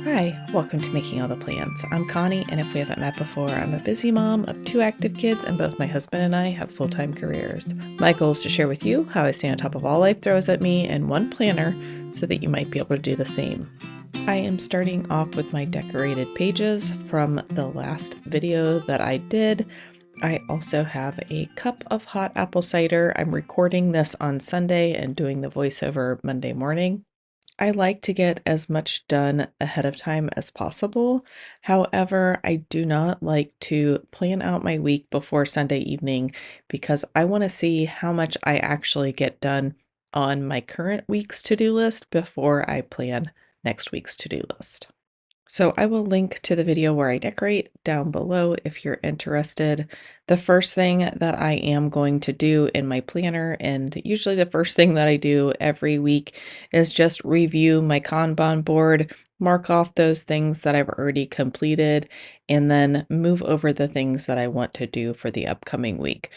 Hi, welcome to Making All the Plans. I'm Connie, and if we haven't met before, I'm a busy mom of 2 active kids, and both my husband and I have full-time careers. My goal is to share with you how I stay on top of all life throws at me in one planner so that you might be able to do the same. I am starting off with my decorated pages from the last video that I did. I also have a cup of hot apple cider. I'm recording this on Sunday and doing the voiceover Monday morning. I like to get as much done ahead of time as possible. However, I do not like to plan out my week before Sunday evening because I want to see how much I actually get done on my current week's to-do list before I plan next week's to-do list. So I will link to the video where I decorate down below if you're interested. The first thing that I am going to do in my planner, and usually the first thing that I do every week, is just review my Kanban board, mark off those things that I've already completed, and then move over the things that I want to do for the upcoming week.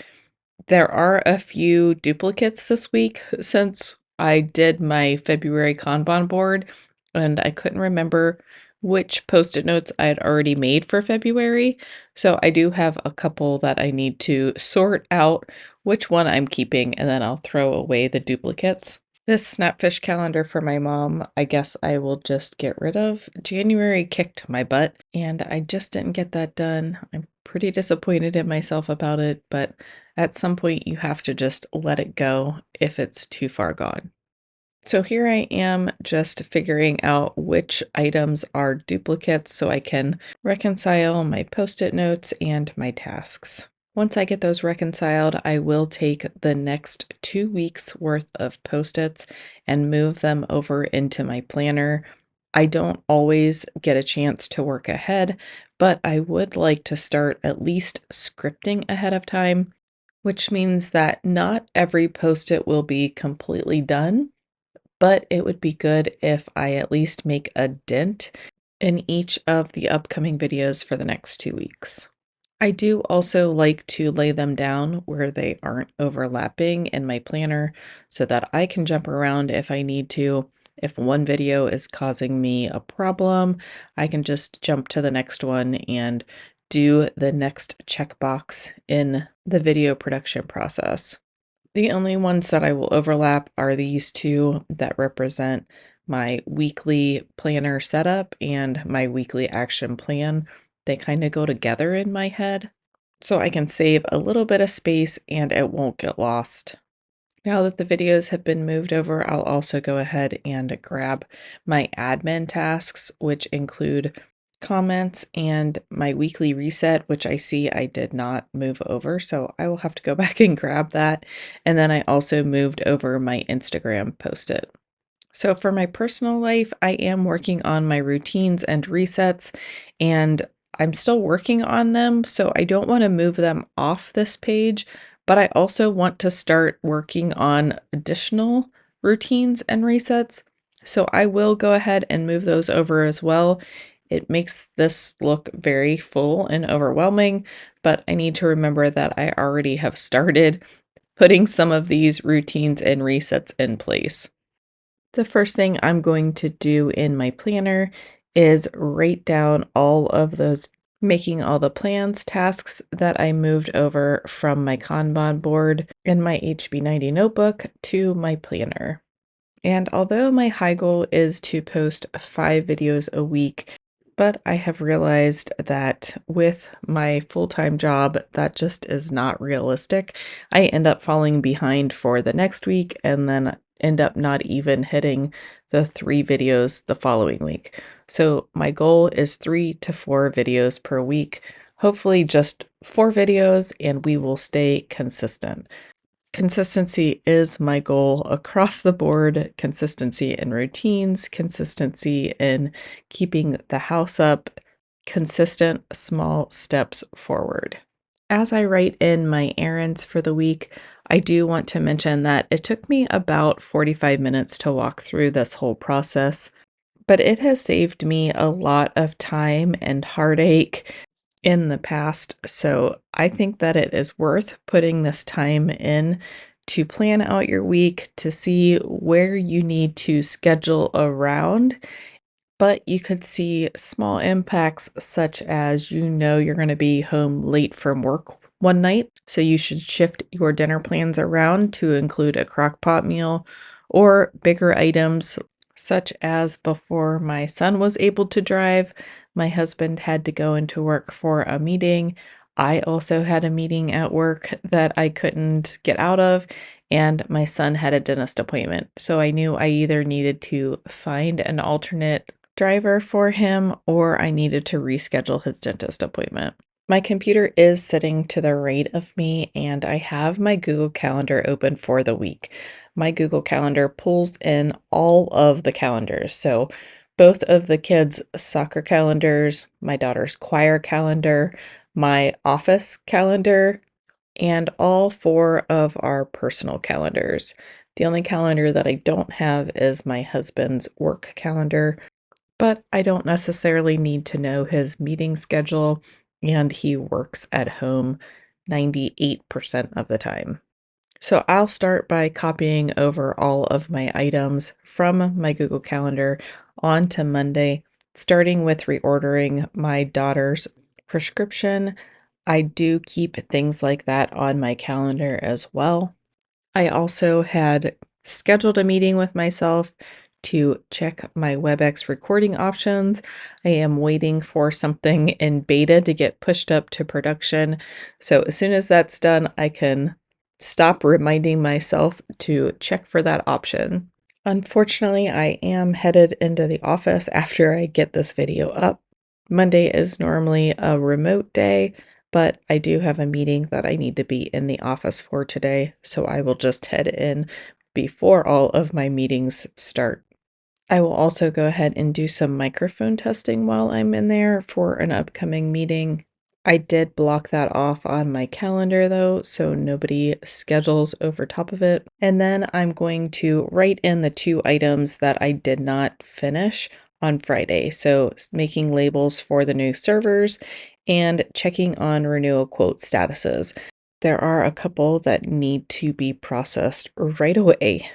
There are a few duplicates this week since I did my February Kanban board, and I couldn't remember which post-it notes I had already made for February. So I do have a couple that I need to sort out which one I'm keeping, and then I'll throw away the duplicates. This Snapfish calendar for my mom, I guess I will just get rid of. January kicked my butt, and I just didn't get that done. I'm pretty disappointed in myself about it, but at some point you have to just let it go if it's too far gone. So here I am just figuring out which items are duplicates so I can reconcile my post-it notes and my tasks. Once I get those reconciled, I will take the next 2 weeks worth of post-its and move them over into my planner. I don't always get a chance to work ahead, but I would like to start at least scripting ahead of time, which means that not every post-it will be completely done, but it would be good if I at least make a dent in each of the upcoming videos for the next 2 weeks. I do also like to lay them down where they aren't overlapping in my planner so that I can jump around if I need to. If one video is causing me a problem, I can just jump to the next one and do the next checkbox in the video production process. The only ones that I will overlap are these two that represent my weekly planner setup and my weekly action plan. They kind of go together in my head, so I can save a little bit of space and it won't get lost. Now that the videos have been moved over, I'll also go ahead and grab my admin tasks, which include comments and my weekly reset, which I see I did not move over, so I will have to go back and grab that. And then I also moved over my Instagram post-it. So for my personal life, I am working on my routines and resets, and I'm still working on them, so I don't want to move them off this page, but I also want to start working on additional routines and resets. So I will go ahead and move those over as well. It makes this look very full and overwhelming, but I need to remember that I already have started putting some of these routines and resets in place. The first thing I'm going to do in my planner is write down all of those making all the plans tasks that I moved over from my Kanban board in my HB90 notebook to my planner. And although my high goal is to post 5 videos a week, but I have realized that with my full-time job, that just is not realistic. I end up falling behind for the next week and then end up not even hitting the 3 videos the following week. So my goal is 3 to 4 videos per week, hopefully just 4 videos, and we will stay consistent. Consistency is my goal across the board. Consistency in routines, consistency in keeping the house up, consistent small steps forward. As I write in my errands for the week, I do want to mention that it took me about 45 minutes to walk through this whole process, but it has saved me a lot of time and heartache in the past. So I think that it is worth putting this time in to plan out your week, to see where you need to schedule around, But you could see small impacts such as you're going to be home late from work one night, so you should shift your dinner plans around to include a crock pot meal or bigger items such as before my son was able to drive, my husband had to go into work for a meeting. I also had a meeting at work that I couldn't get out of, and my son had a dentist appointment. So I knew I either needed to find an alternate driver for him or I needed to reschedule his dentist appointment. My computer is sitting to the right of me and I have my Google Calendar open for the week. My Google Calendar pulls in all of the calendars. So both of the kids' soccer calendars, my daughter's choir calendar, my office calendar, and all four of our personal calendars. The only calendar that I don't have is my husband's work calendar, but I don't necessarily need to know his meeting schedule, and he works at home 98% of the time. So I'll start by copying over all of my items from my Google Calendar onto Monday, starting with reordering my daughter's prescription. I do keep things like that on my calendar as well. I also had scheduled a meeting with myself to check my WebEx recording options. I am waiting for something in beta to get pushed up to production. So as soon as that's done, I can stop reminding myself to check for that option. Unfortunately, I am headed into the office after I get this video up. Monday is normally a remote day, but I do have a meeting that I need to be in the office for today, so I will just head in before all of my meetings start. I will also go ahead and do some microphone testing while I'm in there for an upcoming meeting. I did block that off on my calendar though, so nobody schedules over top of it. And then I'm going to write in the 2 items that I did not finish on Friday. So making labels for the new servers and checking on renewal quote statuses. There are a couple that need to be processed right away.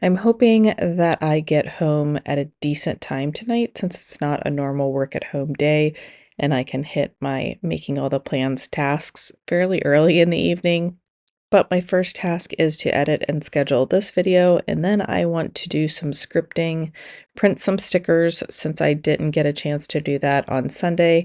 I'm hoping that I get home at a decent time tonight since it's not a normal work at home day and I can hit my making all the plans tasks fairly early in the evening. But my first task is to edit and schedule this video, and then I want to do some scripting, print some stickers since I didn't get a chance to do that on Sunday,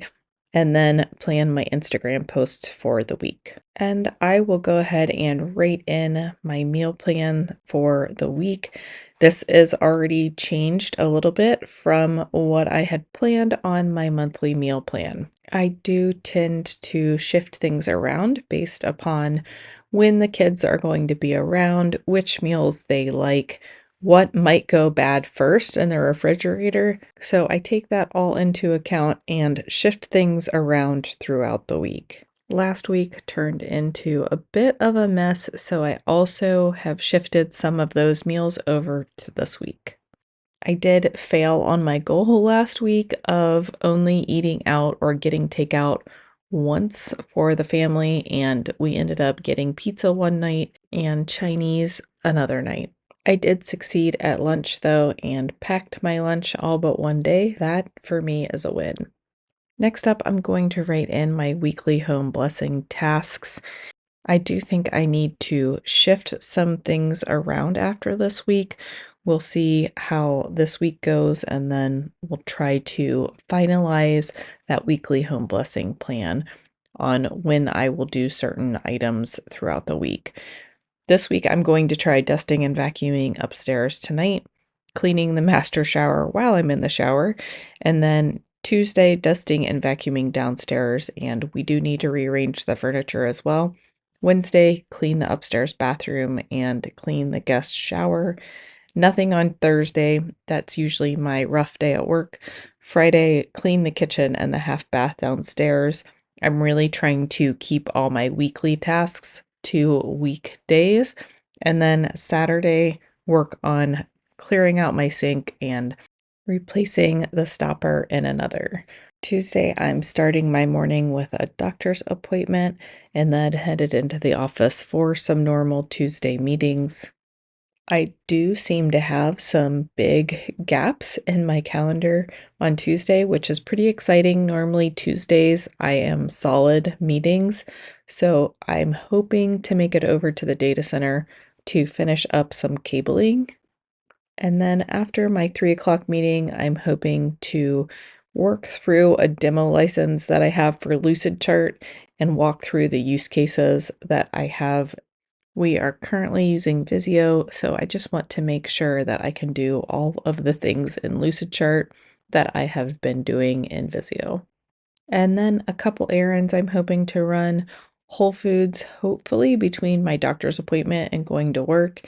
and then plan my Instagram posts for the week. And I will go ahead and write in my meal plan for the week. This is already changed a little bit from what I had planned on my monthly meal plan. I do tend to shift things around based upon when the kids are going to be around, which meals they like, what might go bad first in the refrigerator. So I take that all into account and shift things around throughout the week. Last week turned into a bit of a mess, so I also have shifted some of those meals over to this week. I did fail on my goal last week of only eating out or getting takeout once for the family, and we ended up getting pizza one night and Chinese another night. I did succeed at lunch though and packed my lunch all but one day. That for me is a win. Next up, I'm going to write in my weekly home blessing tasks. I do think I need to shift some things around after this week. We'll see how this week goes, and then we'll try to finalize that weekly home blessing plan on when I will do certain items throughout the week. This week, I'm going to try dusting and vacuuming upstairs tonight, cleaning the master shower while I'm in the shower, and then Tuesday, dusting and vacuuming downstairs, and we do need to rearrange the furniture as well. Wednesday, clean the upstairs bathroom and clean the guest shower. Nothing on Thursday. That's usually my rough day at work. Friday, clean the kitchen and the half bath downstairs. I'm really trying to keep all my weekly tasks to weekdays. And then Saturday, work on clearing out my sink and replacing the stopper in another. Tuesday, I'm starting my morning with a doctor's appointment and then headed into the office for some normal Tuesday meetings. I do seem to have some big gaps in my calendar on Tuesday, which is pretty exciting. Normally, Tuesdays I am solid meetings, so I'm hoping to make it over to the data center to finish up some cabling. And then after my 3 o'clock meeting, I'm hoping to work through a demo license that I have for Lucidchart and walk through the use cases that I have. We are currently using Visio, so I just want to make sure that I can do all of the things in Lucidchart that I have been doing in Visio. And then a couple errands I'm hoping to run. Whole Foods, hopefully between my doctor's appointment and going to work,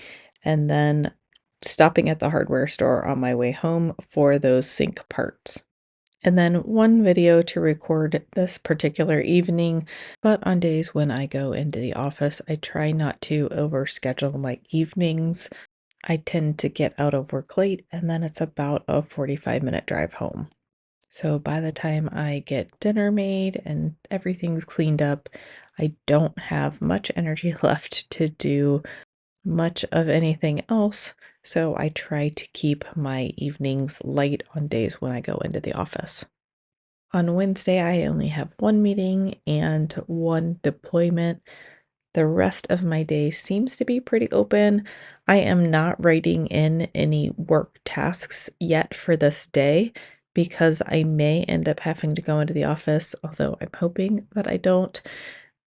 and then stopping at the hardware store on my way home for those sync parts. And then one video to record this particular evening, but on days when I go into the office, I try not to overschedule my evenings. I tend to get out of work late, and then it's about a 45-minute drive home. So by the time I get dinner made and everything's cleaned up, I don't have much energy left to do much of anything else. So I try to keep my evenings light on days when I go into the office. On Wednesday, I only have one meeting and one deployment. The rest of my day seems to be pretty open. I am not writing in any work tasks yet for this day because I may end up having to go into the office, although I'm hoping that I don't.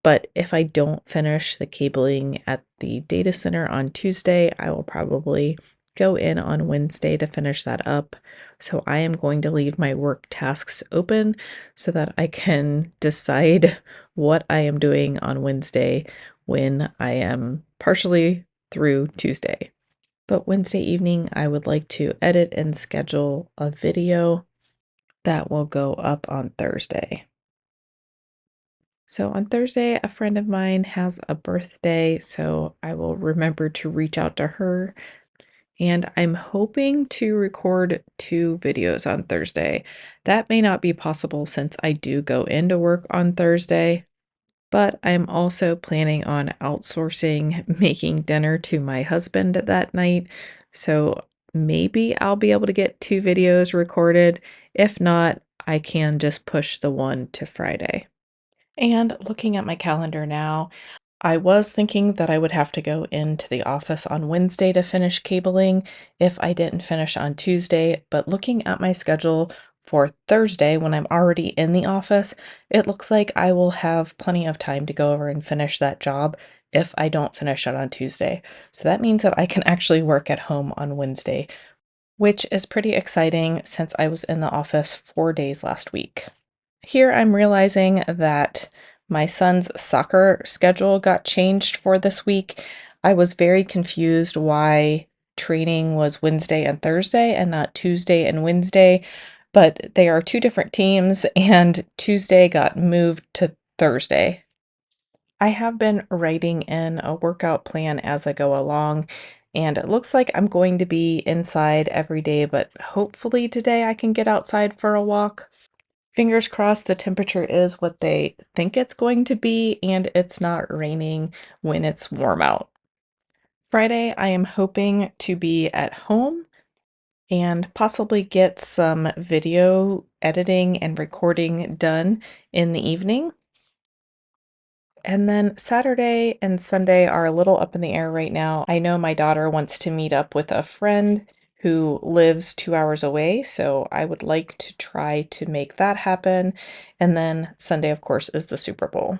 But if I don't finish the cabling at the data center on Tuesday, I will probably go in on Wednesday to finish that up. So I am going to leave my work tasks open so that I can decide what I am doing on Wednesday when I am partially through Tuesday. But Wednesday evening, I would like to edit and schedule a video that will go up on Thursday. So on Thursday, a friend of mine has a birthday, so I will remember to reach out to her. And I'm hoping to record 2 videos on Thursday. That may not be possible since I do go into work on Thursday, but I'm also planning on outsourcing making dinner to my husband that night. So maybe I'll be able to get 2 videos recorded. If not, I can just push the one to Friday. And looking at my calendar now, I was thinking that I would have to go into the office on Wednesday to finish cabling if I didn't finish on Tuesday, but looking at my schedule for Thursday when I'm already in the office, it looks like I will have plenty of time to go over and finish that job if I don't finish it on Tuesday. So that means that I can actually work at home on Wednesday, which is pretty exciting since I was in the office 4 days last week. Here I'm realizing that my son's soccer schedule got changed for this week. I was very confused why training was Wednesday and Thursday and not Tuesday and Wednesday, but they are 2 different teams and Tuesday got moved to Thursday. I have been writing in a workout plan as I go along, and it looks like I'm going to be inside every day, but hopefully today I can get outside for a walk. Fingers crossed the temperature is what they think it's going to be and it's not raining when it's warm out. Friday, I am hoping to be at home and possibly get some video editing and recording done in the evening. And then Saturday and Sunday are a little up in the air right now. I know my daughter wants to meet up with a friend who lives 2 hours away, so I would like to try to make that happen. And then Sunday, of course, is the Super Bowl.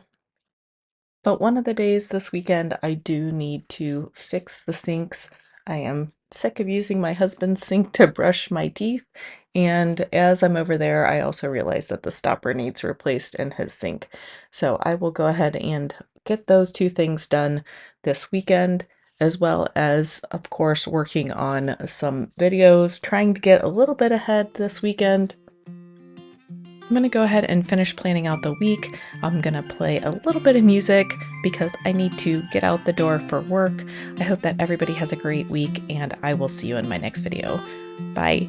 But one of the days this weekend, I do need to fix the sinks. I am sick of using my husband's sink to brush my teeth. And as I'm over there, I also realize that the stopper needs replaced in his sink. So I will go ahead and get those 2 things done this weekend, as well as, of course, working on some videos, trying to get a little bit ahead this weekend. I'm going to go ahead and finish planning out the week. I'm going to play a little bit of music because I need to get out the door for work. I hope that everybody has a great week, and I will see you in my next video. Bye.